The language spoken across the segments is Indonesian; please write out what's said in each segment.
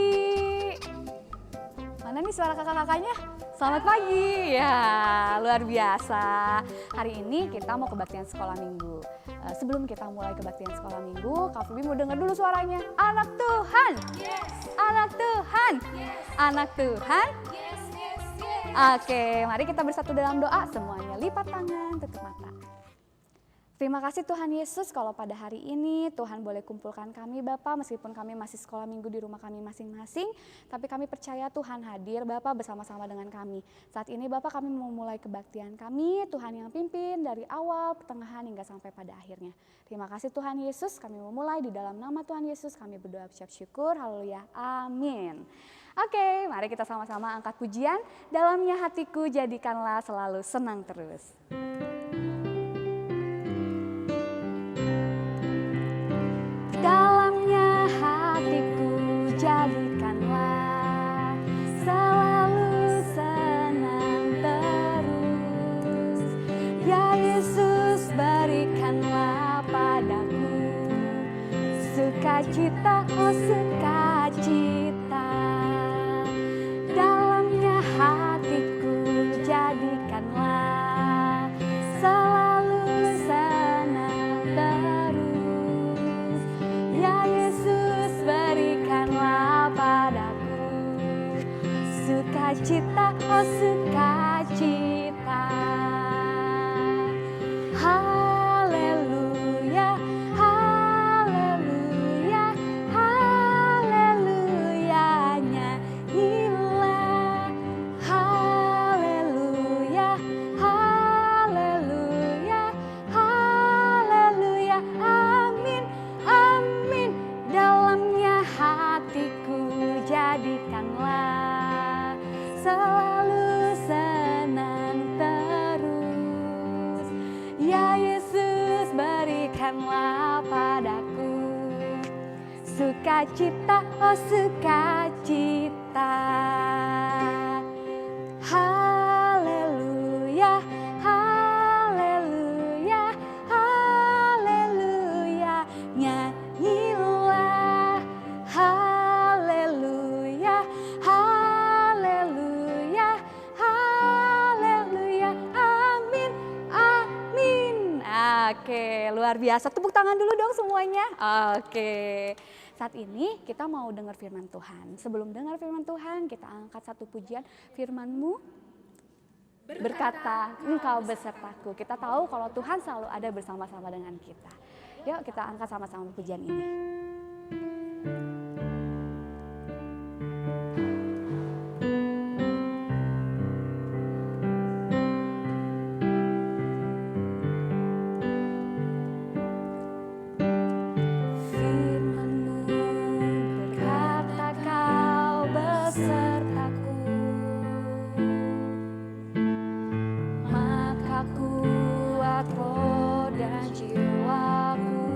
pagi. Mana nih suara kakak-kakaknya? Selamat pagi. Ya, luar biasa. Hari ini kita mau kebaktian sekolah minggu. Sebelum kita mulai kebaktian sekolah minggu, Kak Vivi mau dengar dulu suaranya. Anak Tuhan. Yes. Anak Tuhan. Yes. Anak Tuhan. Yes, yes, yes. Oke, mari kita bersatu dalam doa. Semuanya lipat tangan, tutup mata. Terima kasih Tuhan Yesus kalau pada hari ini Tuhan boleh kumpulkan kami Bapak, meskipun kami masih sekolah minggu di rumah kami masing-masing, tapi kami percaya Tuhan hadir Bapak bersama-sama dengan kami. Saat ini Bapak kami mau mulai kebaktian kami, Tuhan yang pimpin dari awal, pertengahan hingga sampai pada akhirnya. Terima kasih Tuhan Yesus, kami mau mulai di dalam nama Tuhan Yesus, kami berdoa ucap syukur, haleluya, amin. Oke, mari kita sama-sama angkat pujian, dalamnya hatiku jadikanlah selalu senang terus. Dalamnya hatiku jadikanlah selalu senang terus. Ya Yesus berikanlah padaku sukacita, oh sukacita. Dalamnya hatiku jadikanlah selalu senang terus. Ya Yesus berikanlah padaku sukacita, oh sukacita. Haleluya, haleluya, haleluya, nyanyilah. Haleluya, haleluya, haleluya, amin, amin. Dalamnya hatiku jadikanlah selalu senang terus. Ya Yesus berikanlah padaku sukacita, oh sukacita. Haleluya, haleluya, haleluya, nyanyilah. Haleluya, haleluya, haleluya, amin, amin. Oke, luar biasa. Tepuk tangan dulu dong semuanya. Oke, saat ini kita mau dengar firman Tuhan. Sebelum dengar firman Tuhan, kita angkat satu pujian. Firman-Mu berkata, Engkau besertaku. Kita tahu kalau Tuhan selalu ada bersama-sama dengan kita. Yuk kita angkat sama-sama pujian ini. Firman-Mu berkata Kau besertaku, maka kuat roh dan jiwaku.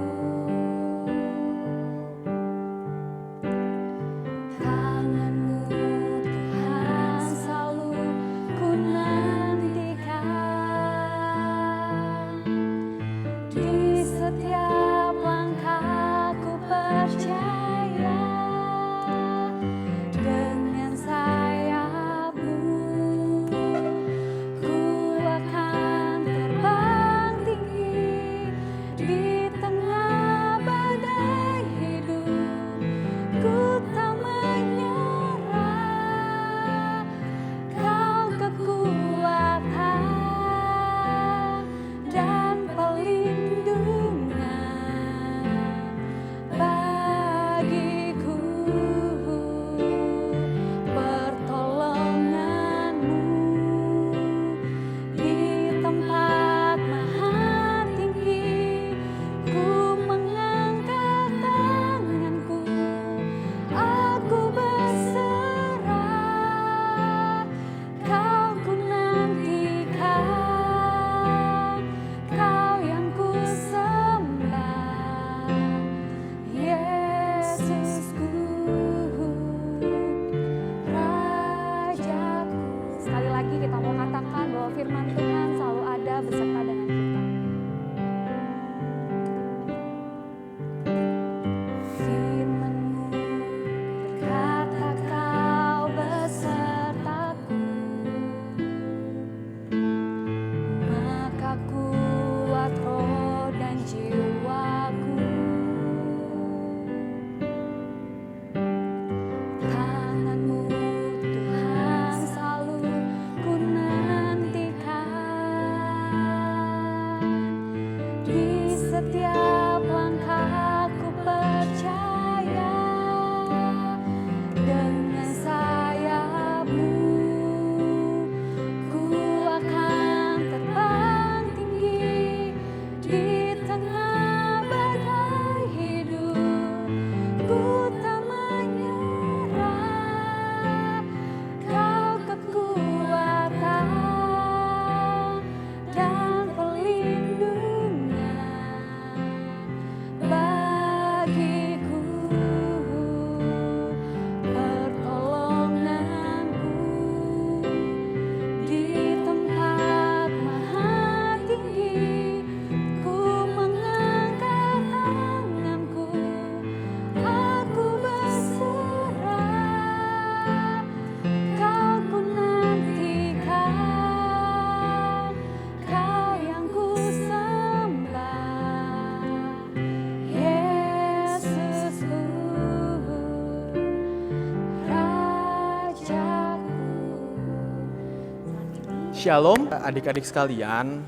Shalom adik-adik sekalian,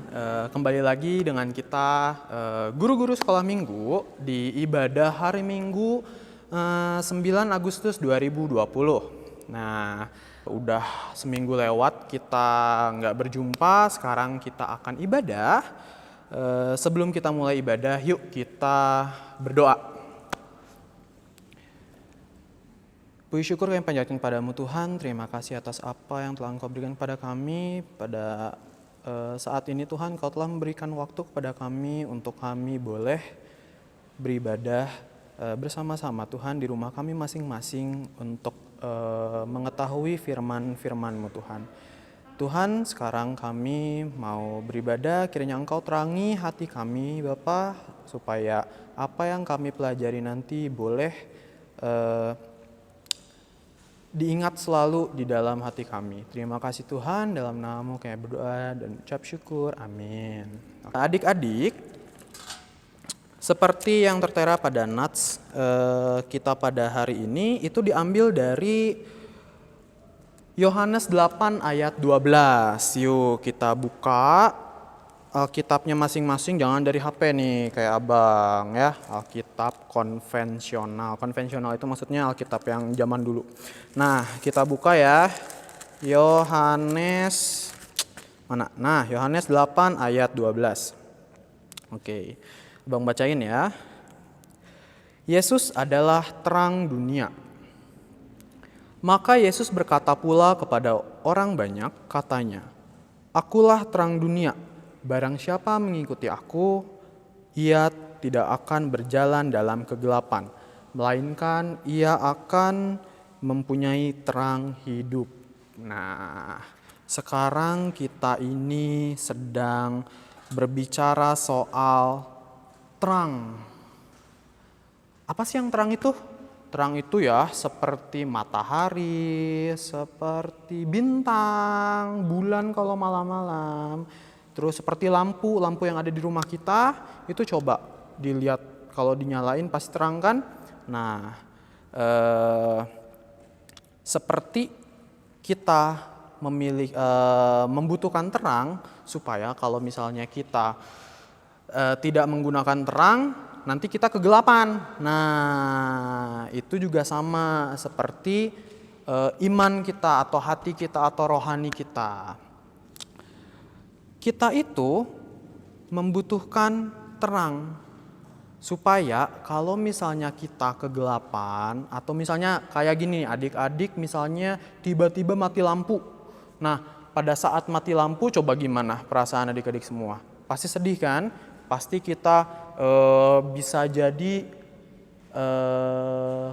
kembali lagi dengan kita guru-guru sekolah minggu di ibadah hari Minggu 9 Agustus 2020. Nah, udah seminggu lewat kita nggak berjumpa, sekarang kita akan ibadah. Sebelum kita mulai ibadah, yuk kita berdoa. Puji syukur kami panjatkan padamu Tuhan, terima kasih atas apa yang telah Engkau berikan kepada kami. Pada saat ini Tuhan, Kau telah memberikan waktu kepada kami untuk kami boleh beribadah bersama-sama Tuhan di rumah kami masing-masing untuk mengetahui firman-firman-Mu Tuhan. Tuhan, sekarang kami mau beribadah, kiranya Engkau terangi hati kami Bapa, supaya apa yang kami pelajari nanti boleh diingat selalu di dalam hati kami. Terima kasih Tuhan, dalam nama-Mu kami berdoa dan ucap syukur. Amin. Adik-adik, seperti yang tertera pada nats kita pada hari ini, itu diambil dari Yohanes 8 ayat 12. Yuk kita buka Alkitabnya masing-masing, jangan dari HP nih kayak abang ya. Alkitab konvensional. Konvensional itu maksudnya Alkitab yang zaman dulu. Nah, kita buka ya. Yohanes mana? Nah, Yohanes 8 ayat 12. Oke. Abang bacain ya. Yesus adalah terang dunia. Maka Yesus berkata pula kepada orang banyak, katanya, "Akulah terang dunia. Barang siapa mengikuti aku, ia tidak akan berjalan dalam kegelapan, melainkan ia akan mempunyai terang hidup." Nah, sekarang kita ini sedang berbicara soal terang. Apa sih yang terang itu? Terang itu ya seperti matahari, seperti bintang, bulan kalau malam-malam. Terus seperti lampu yang ada di rumah kita, itu coba dilihat kalau dinyalain pasti terang kan? Nah, seperti kita membutuhkan terang supaya kalau misalnya kita tidak menggunakan terang, nanti kita kegelapan. Nah, itu juga sama seperti iman kita atau hati kita atau rohani kita. Kita itu membutuhkan terang supaya kalau misalnya kita kegelapan atau misalnya kayak gini adik-adik misalnya tiba-tiba mati lampu. Nah, pada saat mati lampu coba gimana perasaan adik-adik semua? Pasti sedih kan? Pasti kita bisa jadi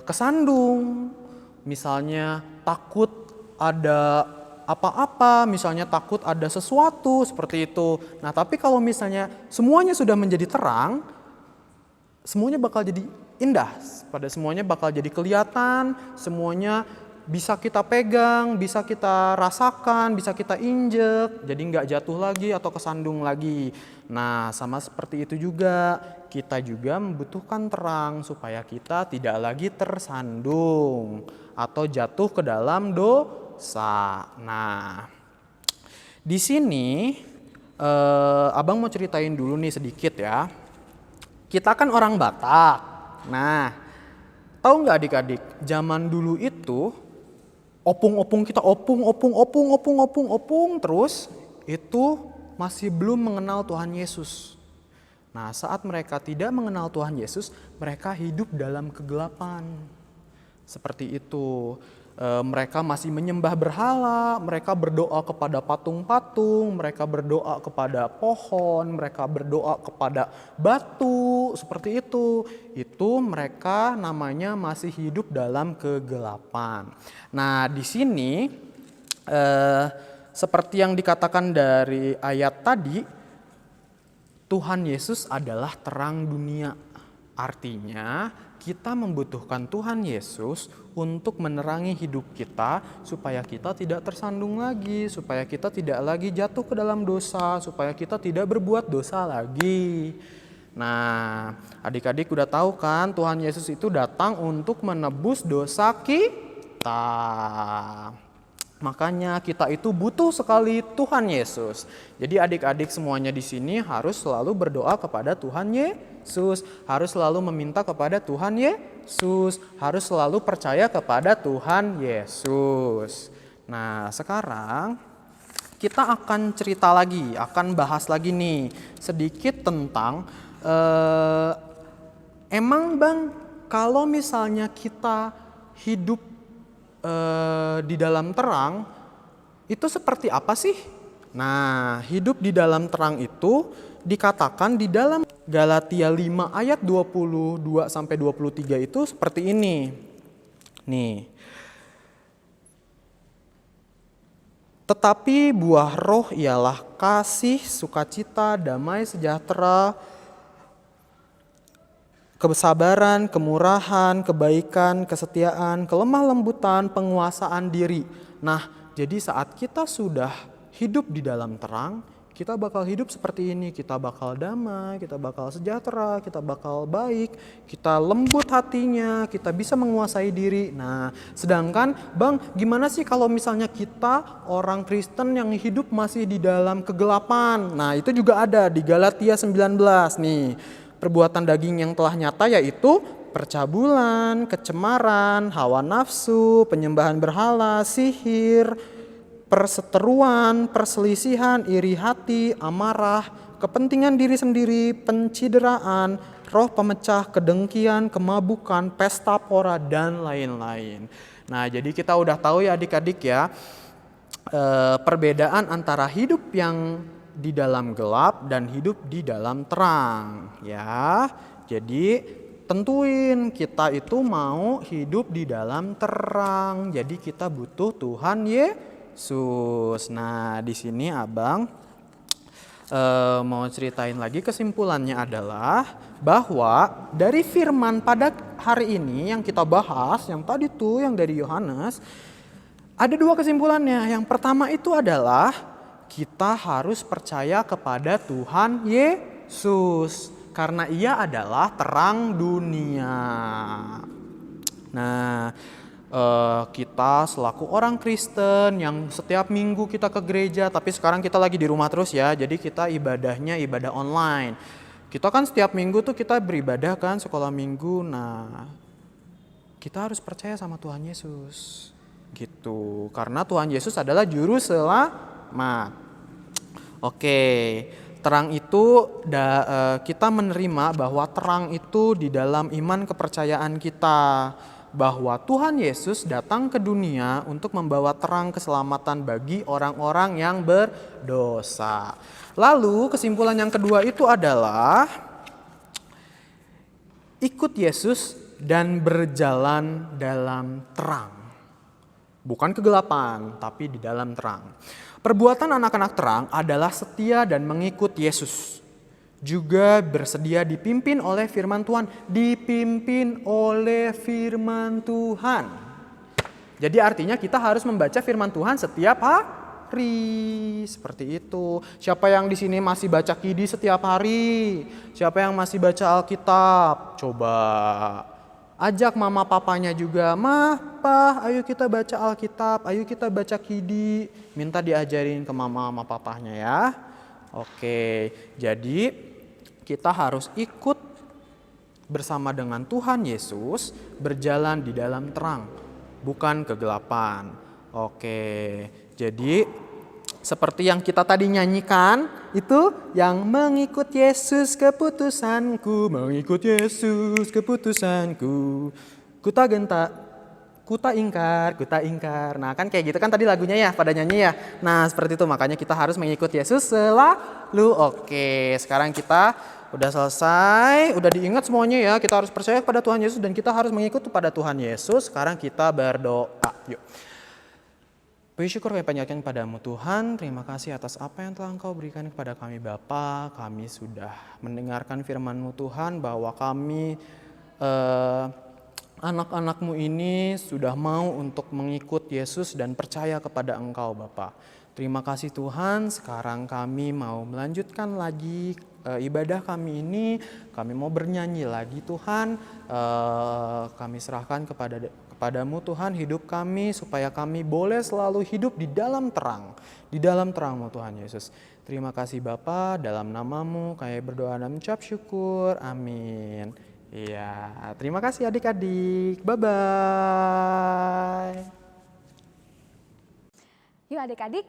kesandung. Misalnya takut ada apa-apa, misalnya takut ada sesuatu seperti itu. Nah, tapi kalau misalnya semuanya sudah menjadi terang, semuanya bakal jadi indah. Pada semuanya bakal jadi kelihatan, semuanya bisa kita pegang, bisa kita rasakan, bisa kita injek, jadi nggak jatuh lagi atau kesandung lagi. Nah, sama seperti itu juga, kita juga membutuhkan terang supaya kita tidak lagi tersandung atau jatuh ke dalam dosa. Nah, di sini abang mau ceritain dulu nih sedikit ya. Kita kan orang Batak. Nah, tahu nggak adik-adik? Zaman dulu itu opung-opung kita opung terus itu masih belum mengenal Tuhan Yesus. Nah, saat mereka tidak mengenal Tuhan Yesus, mereka hidup dalam kegelapan. Seperti itu. Mereka masih menyembah berhala, mereka berdoa kepada patung-patung, mereka berdoa kepada pohon, mereka berdoa kepada batu, seperti itu. Itu mereka namanya masih hidup dalam kegelapan. Nah, di sini seperti yang dikatakan dari ayat tadi, Tuhan Yesus adalah terang dunia. Artinya, kita membutuhkan Tuhan Yesus untuk menerangi hidup kita supaya kita tidak tersandung lagi, supaya kita tidak lagi jatuh ke dalam dosa, supaya kita tidak berbuat dosa lagi. Nah, adik-adik udah tahu kan Tuhan Yesus itu datang untuk menebus dosa kita. Makanya kita itu butuh sekali Tuhan Yesus. Jadi adik-adik semuanya di sini harus selalu berdoa kepada Tuhan Yesus, harus selalu meminta kepada Tuhan Yesus, harus selalu percaya kepada Tuhan Yesus. Nah, sekarang kita akan cerita lagi, akan bahas lagi nih sedikit tentang emang Bang, kalau misalnya kita hidup di dalam terang, itu seperti apa sih? Nah, hidup di dalam terang itu dikatakan di dalam Galatia 5 ayat 22 sampai 23 itu seperti ini. Nih. Tetapi buah roh ialah kasih, sukacita, damai sejahtera, kesabaran, kemurahan, kebaikan, kesetiaan, kelemah lembutan, penguasaan diri. Nah, jadi saat kita sudah hidup di dalam terang, kita bakal hidup seperti ini. Kita bakal damai, kita bakal sejahtera, kita bakal baik, kita lembut hatinya, kita bisa menguasai diri. Nah, sedangkan Bang, gimana sih kalau misalnya kita orang Kristen yang hidup masih di dalam kegelapan? Nah, itu juga ada di Galatia 19 nih. Perbuatan daging yang telah nyata yaitu percabulan, kecemaran, hawa nafsu, penyembahan berhala, sihir, perseteruan, perselisihan, iri hati, amarah, kepentingan diri sendiri, pencideraan, roh pemecah, kedengkian, kemabukan, pesta pora, dan lain-lain. Nah, jadi kita udah tahu ya adik-adik ya, perbedaan antara hidup yang di dalam gelap dan hidup di dalam terang ya. Jadi tentuin kita itu mau hidup di dalam terang. Jadi kita butuh Tuhan Yesus. Nah, di sini Abang mau ceritain lagi, kesimpulannya adalah bahwa dari firman pada hari ini yang kita bahas, yang tadi tuh yang dari Yohanes, ada dua kesimpulannya. Yang pertama itu adalah kita harus percaya kepada Tuhan Yesus karena Ia adalah terang dunia. Nah, kita selaku orang Kristen yang setiap minggu kita ke gereja, tapi sekarang kita lagi di rumah terus ya, jadi kita ibadahnya ibadah online. Kita kan setiap minggu tuh kita beribadah kan, sekolah minggu. Nah, kita harus percaya sama Tuhan Yesus gitu, karena Tuhan Yesus adalah juru selamat. Oke, terang itu kita menerima bahwa terang itu di dalam iman kepercayaan kita, bahwa Tuhan Yesus datang ke dunia untuk membawa terang keselamatan bagi orang-orang yang berdosa. Lalu kesimpulan yang kedua itu adalah ikut Yesus dan berjalan dalam terang. Bukan kegelapan, tapi di dalam terang. Perbuatan anak-anak terang adalah setia dan mengikut Yesus. Juga bersedia dipimpin oleh firman Tuhan. Dipimpin oleh firman Tuhan. Jadi artinya kita harus membaca firman Tuhan setiap hari. Seperti itu. Siapa yang di sini masih baca KIDI setiap hari? Siapa yang masih baca Alkitab? Coba ajak mama papanya juga, "Mah, Pah, ayo kita baca Alkitab, ayo kita baca KIDI." Minta diajarin ke mama sama papahnya ya. Oke, jadi kita harus ikut bersama dengan Tuhan Yesus berjalan di dalam terang, bukan kegelapan. Oke, jadi seperti yang kita tadi nyanyikan, itu yang mengikut Yesus keputusanku, mengikut Yesus keputusanku. Kuta genta, kuta ingkar. Nah kan kayak gitu kan tadi lagunya ya, pada nyanyi ya. Nah seperti itu, makanya kita harus mengikut Yesus selalu. Oke, sekarang kita udah selesai, udah diingat semuanya ya. Kita harus percaya kepada Tuhan Yesus dan kita harus mengikut kepada Tuhan Yesus. Sekarang kita berdoa, yuk. Puji syukur kami panjatkan padamu Tuhan, terima kasih atas apa yang telah Engkau berikan kepada kami Bapa. Kami sudah mendengarkan firman-Mu Tuhan, bahwa kami anak-anak-Mu ini sudah mau untuk mengikut Yesus dan percaya kepada Engkau Bapa. Terima kasih Tuhan, sekarang kami mau melanjutkan lagi ibadah kami ini. Kami mau bernyanyi lagi Tuhan, kami serahkan Kepadamu Tuhan hidup kami supaya kami boleh selalu hidup di dalam terang. Di dalam terang-Mu Tuhan Yesus. Terima kasih Bapa, dalam nama-Mu kami berdoa dan mengucap syukur. Amin. Iya, terima kasih adik-adik. Bye-bye. Yuk adik-adik,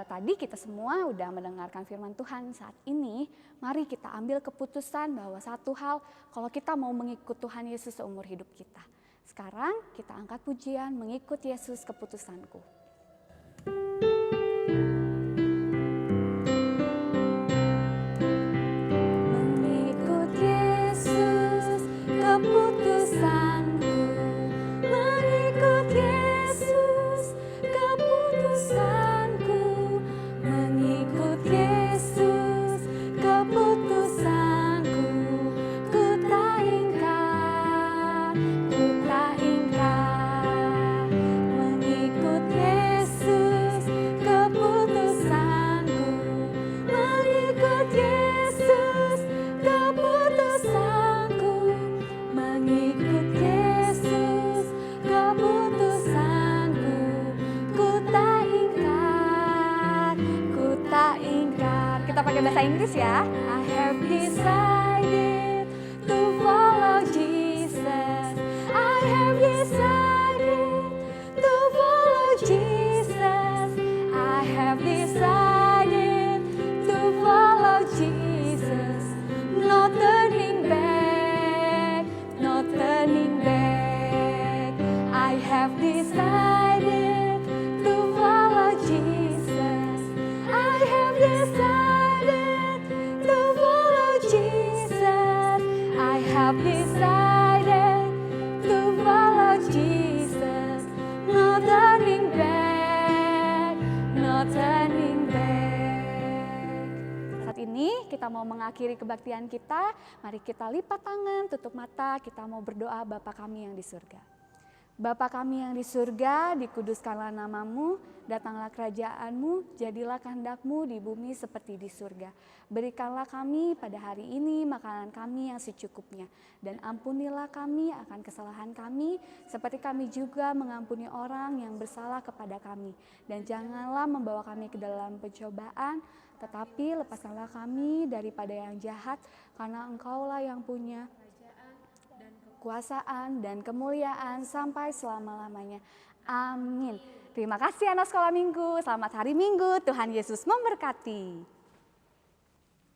tadi kita semua udah mendengarkan firman Tuhan. Saat ini mari kita ambil keputusan bahwa satu hal, kalau kita mau mengikut Tuhan Yesus seumur hidup kita. Sekarang kita angkat pujian mengikut Yesus keputusanku. Mengikut Yesus keputusanku, mengikut Yesus keputusanku, mengikut Yesus keputusanku, ku tak ingkar, mengikut Yesus keputusanku, mengikut Yesus keputusanku, mengikut Yesus keputusanku, ku tak ingkar. Kita pakai bahasa Inggris ya. I have decided to follow Jesus. I have decided to follow Jesus. I have decided to follow Jesus. No turning back, no turning back. I have decided to follow Jesus. I have decided to follow Jesus. I have decided to follow Jesus. No turning back, no turning back. Saat ini kita mau mengakhiri kebaktian kita. Mari kita lipat tangan, tutup mata, kita mau berdoa Bapa kami yang di surga. Bapa kami yang di surga, dikuduskanlah nama-Mu, datanglah kerajaan-Mu, jadilah kehendak-Mu di bumi seperti di surga. Berikanlah kami pada hari ini makanan kami yang secukupnya, dan ampunilah kami akan kesalahan kami, seperti kami juga mengampuni orang yang bersalah kepada kami. Dan janganlah membawa kami ke dalam pencobaan, tetapi lepaskanlah kami daripada yang jahat, karena Engkau-lah yang punya kekuasaan dan kemuliaan sampai selama-lamanya. Amin. Terima kasih anak sekolah minggu. Selamat hari Minggu. Tuhan Yesus memberkati.